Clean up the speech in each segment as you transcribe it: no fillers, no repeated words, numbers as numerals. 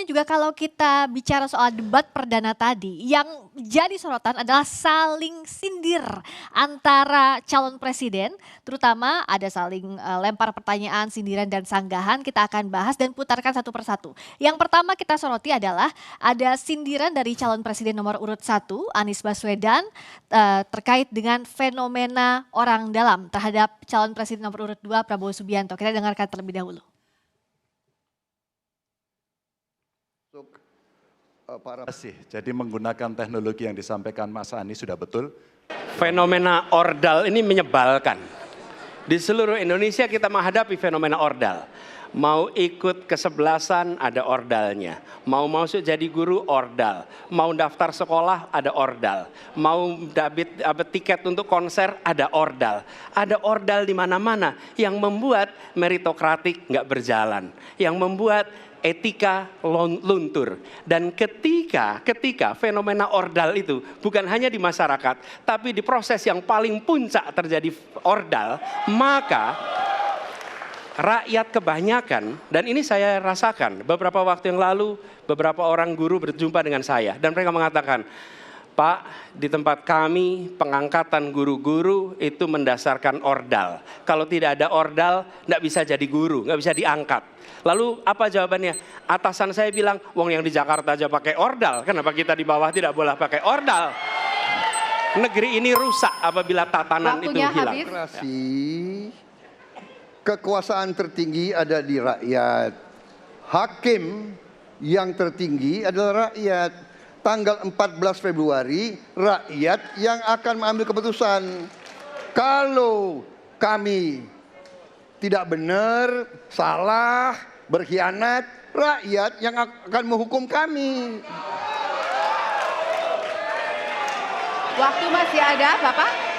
Ini juga kalau kita bicara soal debat perdana tadi, yang jadi sorotan adalah saling sindir antara calon presiden, terutama ada saling lempar pertanyaan, sindiran dan sanggahan. Kita akan bahas dan putarkan satu persatu. Yang pertama kita soroti adalah ada sindiran dari calon presiden nomor urut 1, Anies Baswedan, terkait dengan fenomena orang dalam terhadap calon presiden nomor urut 2, Prabowo Subianto. Kita dengarkan terlebih dahulu. Jadi menggunakan teknologi yang disampaikan Mas Anies sudah betul. Fenomena ordal ini menyebalkan. Di seluruh Indonesia kita menghadapi fenomena ordal. Mau ikut kesebelasan ada ordalnya. Mau masuk jadi guru ordal. Mau daftar sekolah ada ordal. Mau dapat tiket untuk konser ada ordal. Ada ordal di mana-mana yang membuat meritokratik nggak berjalan. Yang membuat etika luntur. Dan ketika fenomena ordal itu bukan hanya di masyarakat, tapi di proses yang paling puncak terjadi ordal, maka rakyat kebanyakan, dan ini saya rasakan beberapa waktu yang lalu, beberapa orang guru berjumpa dengan saya dan mereka mengatakan, Pak, di tempat kami pengangkatan guru-guru itu mendasarkan ordal. Kalau tidak ada ordal, nggak bisa jadi guru, nggak bisa diangkat. Lalu apa jawabannya? Atasan saya bilang, wong yang di Jakarta aja pakai ordal, kenapa kita di bawah tidak boleh pakai ordal? Negeri ini rusak apabila tatanan itu hilang. Demokrasi, kekuasaan tertinggi ada di rakyat. Hakim yang tertinggi adalah rakyat. Tanggal 14 Februari, rakyat yang akan mengambil keputusan. Kalau kami tidak benar, salah, berkhianat, rakyat yang akan menghukum kami. Waktu masih ada, Bapak?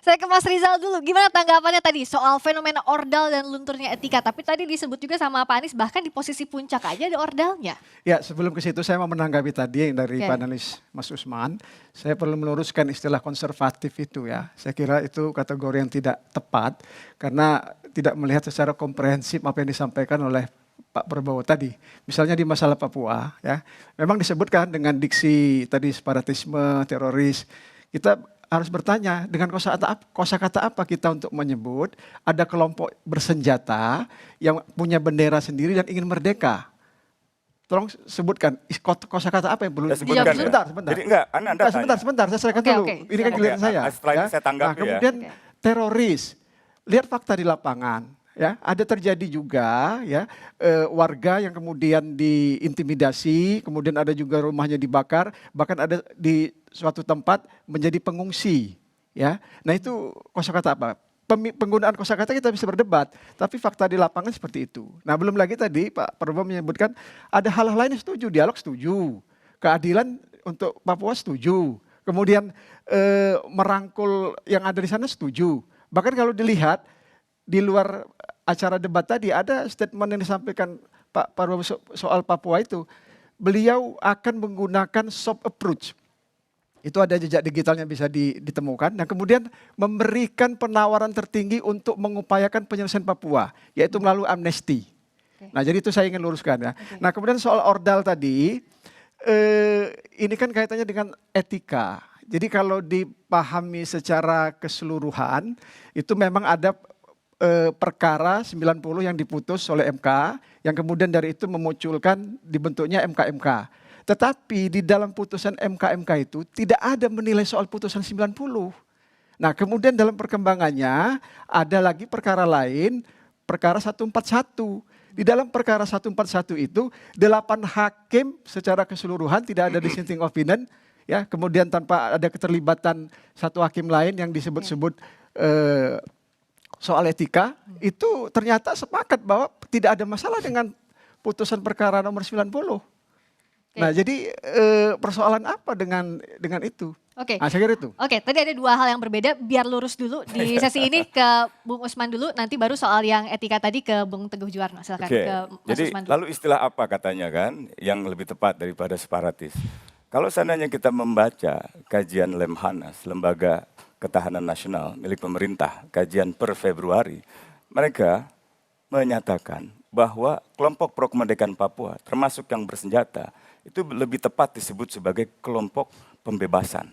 Saya ke Mas Rizal dulu, gimana tanggapannya tadi soal fenomena ordal dan lunturnya etika? Tapi tadi disebut juga sama Pak Anies, bahkan di posisi puncak aja ada ordalnya. Ya, sebelum ke situ saya mau menanggapi tadi yang dari panelis Mas Usman. Saya perlu meluruskan istilah konservatif itu ya. Saya kira itu kategori yang tidak tepat karena tidak melihat secara komprehensif apa yang disampaikan oleh Pak Prabowo tadi. Misalnya di masalah Papua ya. Memang disebutkan dengan diksi tadi separatisme, teroris. Kita harus bertanya dengan kosakata apa kita untuk menyebut ada kelompok bersenjata yang punya bendera sendiri dan ingin merdeka. Tolong sebutkan kosakata apa yang perlu disebutkan. Sebentar. Jadi enggak, sebentar, saya selesaikan dulu. Ini kan giliran saya. Setelah ini saya tanggapi kemudian teroris. Lihat fakta di lapangan. Ya, ada terjadi juga ya warga yang kemudian diintimidasi, kemudian ada juga rumahnya dibakar, bahkan ada di suatu tempat menjadi pengungsi. Ya, nah itu kosakata apa? Penggunaan kosakata kita bisa berdebat, tapi fakta di lapangan seperti itu. Nah belum lagi tadi Pak Prabowo menyebutkan ada hal-hal lain yang setuju, dialog setuju, keadilan untuk Papua setuju, kemudian merangkul yang ada di sana setuju. Bahkan kalau dilihat di luar acara debat tadi ada statement yang disampaikan Pak Prabowo soal Papua itu. Beliau akan menggunakan soft approach. Itu ada jejak digitalnya bisa ditemukan. Dan kemudian memberikan penawaran tertinggi untuk mengupayakan penyelesaian Papua. Yaitu melalui amnesti. Nah jadi itu saya ingin luruskan ya. Nah kemudian soal ordal tadi. Ini kan kaitannya dengan etika. Jadi kalau dipahami secara keseluruhan. Itu memang ada perkara 90 yang diputus oleh MK, yang kemudian dari itu memunculkan dibentuknya MK-MK. Tetapi di dalam putusan MK-MK itu tidak ada menilai soal putusan 90. Nah kemudian dalam perkembangannya ada lagi perkara lain, perkara 141. Di dalam perkara 141 itu 8 hakim secara keseluruhan tidak ada dissenting opinion, ya, kemudian tanpa ada keterlibatan satu hakim lain yang disebut-sebut soal etika, itu ternyata sepakat bahwa tidak ada masalah dengan putusan perkara nomor 90. Nah jadi persoalan apa dengan itu? Nah, saya kira itu. Tadi ada dua hal yang berbeda, biar lurus dulu di sesi ini ke Bung Usman dulu, nanti baru soal yang etika tadi ke Bung Teguh Juwarno. Silakan ke Mas Jadi Usman dulu. lalu istilah apa katanya kan yang lebih tepat daripada separatis? Kalau seandainya kita membaca kajian Lemhanas, Lembaga Ketahanan Nasional milik pemerintah, kajian per Februari, mereka menyatakan bahwa kelompok pro kemerdekaan Papua, termasuk yang bersenjata, itu lebih tepat disebut sebagai kelompok pembebasan,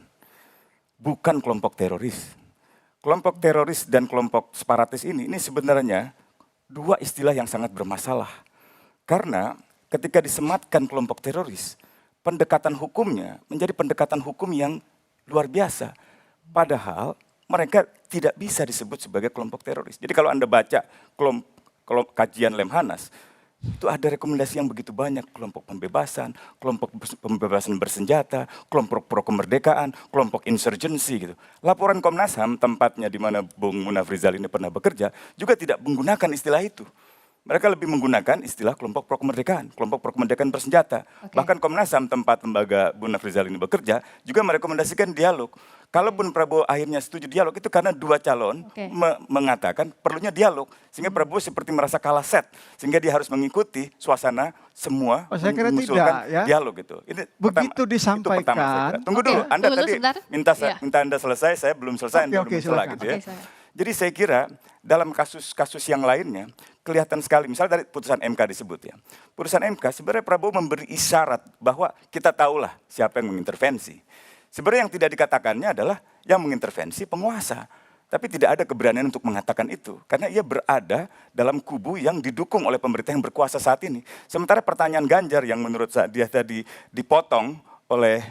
bukan kelompok teroris. Kelompok teroris dan kelompok separatis ini sebenarnya dua istilah yang sangat bermasalah. Karena ketika disematkan kelompok teroris, pendekatan hukumnya menjadi pendekatan hukum yang luar biasa. Padahal mereka tidak bisa disebut sebagai kelompok teroris. Jadi kalau Anda baca kajian Lemhanas, itu ada rekomendasi yang begitu banyak. Kelompok pembebasan bersenjata, kelompok pro kemerdekaan, kelompok insurgency gitu. Laporan Komnas HAM, tempatnya di mana Bung Munaf Rizal ini pernah bekerja, juga tidak menggunakan istilah itu. Mereka lebih menggunakan istilah kelompok pro kemerdekaan bersenjata. Bahkan Komnas HAM, tempat lembaga Bung Munaf Rizal ini bekerja, juga merekomendasikan dialog. Kalaupun Prabowo akhirnya setuju dialog, itu karena dua calon mengatakan perlunya dialog. Sehingga Prabowo seperti merasa kalah set. Sehingga dia harus mengikuti suasana semua saya kira mengusulkan tidak, ya. dialog itu. Begitu disampaikan. Tunggu dulu, Anda tunggu tadi sebentar. minta Anda selesai, saya belum selesai, Anda belum silakan. gitu ya. silakan. Jadi saya kira dalam kasus-kasus yang lainnya kelihatan sekali, misalnya dari putusan MK disebut ya. Putusan MK sebenarnya Prabowo memberi isyarat bahwa kita tahulah siapa yang mengintervensi. Sebenarnya yang tidak dikatakannya adalah yang mengintervensi penguasa. Tapi tidak ada keberanian untuk mengatakan itu. Karena ia berada dalam kubu yang didukung oleh pemerintah yang berkuasa saat ini. Sementara pertanyaan Ganjar yang menurut dia tadi dipotong oleh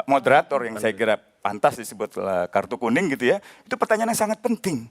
moderator yang saya kira pantas disebut kartu kuning gitu ya. Itu pertanyaan yang sangat penting.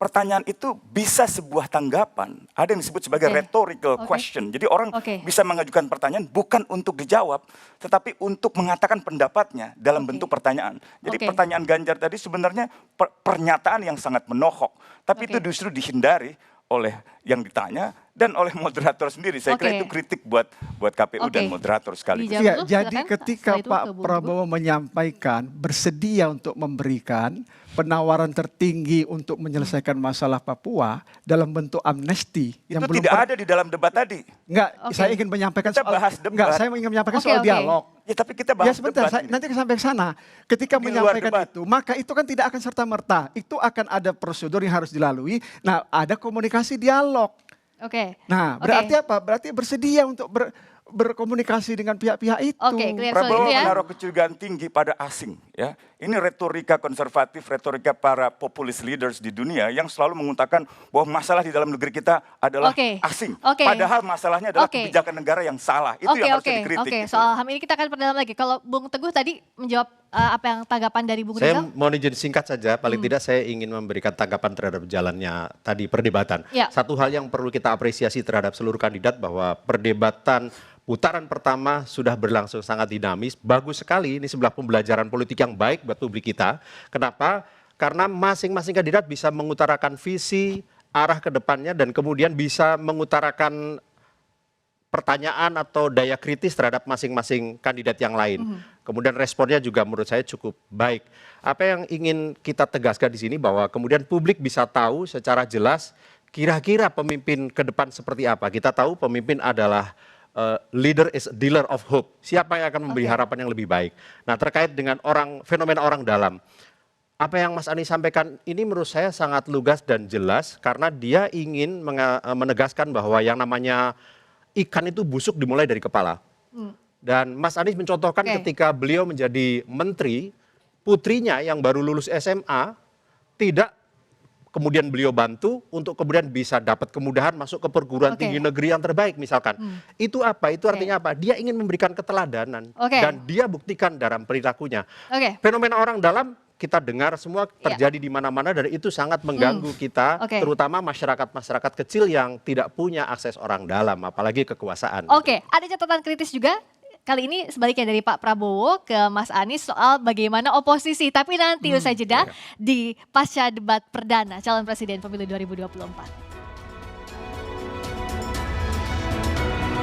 Pertanyaan itu bisa sebuah tanggapan. Ada yang disebut sebagai rhetorical question. Jadi orang bisa mengajukan pertanyaan bukan untuk dijawab, tetapi untuk mengatakan pendapatnya dalam bentuk pertanyaan. Jadi pertanyaan Ganjar tadi sebenarnya pernyataan yang sangat menohok. Tapi itu justru dihindari oleh yang ditanya dan oleh moderator sendiri. Saya kira itu kritik buat KPU dan moderator sekaligus. Ya, jadi ketika Pak Prabowo menyampaikan bersedia untuk memberikan penawaran tertinggi untuk menyelesaikan masalah Papua dalam bentuk amnesti yang itu belum tidak ada di dalam debat tadi. Enggak, saya ingin menyampaikan kita bahas debat. Enggak, saya ingin menyampaikan soal dialog. Ya tapi kita bahas sebentar, debat. nanti sampai ke sana. Ketika di luar menyampaikan debat. itu, maka itu kan tidak akan serta-merta. Itu akan ada prosedur yang harus dilalui. Nah, ada komunikasi dialog. Nah, berarti apa? Berarti bersedia untuk berkomunikasi dengan pihak-pihak itu. Prabowo menaruh kecurigaan tinggi pada asing. Ya, ini retorika konservatif, retorika para populis leaders di dunia yang selalu mengutakan bahwa masalah di dalam negeri kita adalah asing. Padahal masalahnya adalah kebijakan negara yang salah. Itu yang harus dikritik. Soal HAM ini kita akan perdalam lagi. Kalau Bung Teguh tadi menjawab apa yang tanggapan dari Bung Rizal? Saya mohon izin singkat saja, paling tidak saya ingin memberikan tanggapan terhadap jalannya tadi perdebatan. Satu hal yang perlu kita apresiasi terhadap seluruh kandidat bahwa perdebatan putaran pertama sudah berlangsung sangat dinamis, bagus sekali, ini sebuah pembelajaran politik yang baik buat publik kita. Kenapa? Karena masing-masing kandidat bisa mengutarakan visi, arah ke depannya, dan kemudian bisa mengutarakan pertanyaan atau daya kritis terhadap masing-masing kandidat yang lain. Kemudian responnya juga menurut saya cukup baik. Apa yang ingin kita tegaskan di sini bahwa kemudian publik bisa tahu secara jelas kira-kira pemimpin ke depan seperti apa. Kita tahu pemimpin adalah leader is a dealer of hope. Siapa yang akan memberi harapan yang lebih baik. Nah, terkait dengan fenomena orang dalam. Apa yang Mas Anies sampaikan ini menurut saya sangat lugas dan jelas karena dia ingin menegaskan bahwa yang namanya ikan itu busuk dimulai dari kepala. Dan Mas Anies mencontohkan ketika beliau menjadi menteri, putrinya yang baru lulus SMA tidak kemudian beliau bantu untuk kemudian bisa dapat kemudahan masuk ke perguruan tinggi negeri yang terbaik misalkan. Itu apa? Itu artinya apa? Dia ingin memberikan keteladanan dan dia buktikan dalam perilakunya. Fenomena orang dalam kita dengar semua terjadi di mana-mana dan itu sangat mengganggu kita, terutama masyarakat-masyarakat kecil yang tidak punya akses orang dalam, apalagi kekuasaan. Ada catatan kritis juga. Kali ini sebaliknya dari Pak Prabowo ke Mas Anies soal bagaimana oposisi. Tapi nanti usai jeda di pasca debat perdana calon presiden pemilu 2024.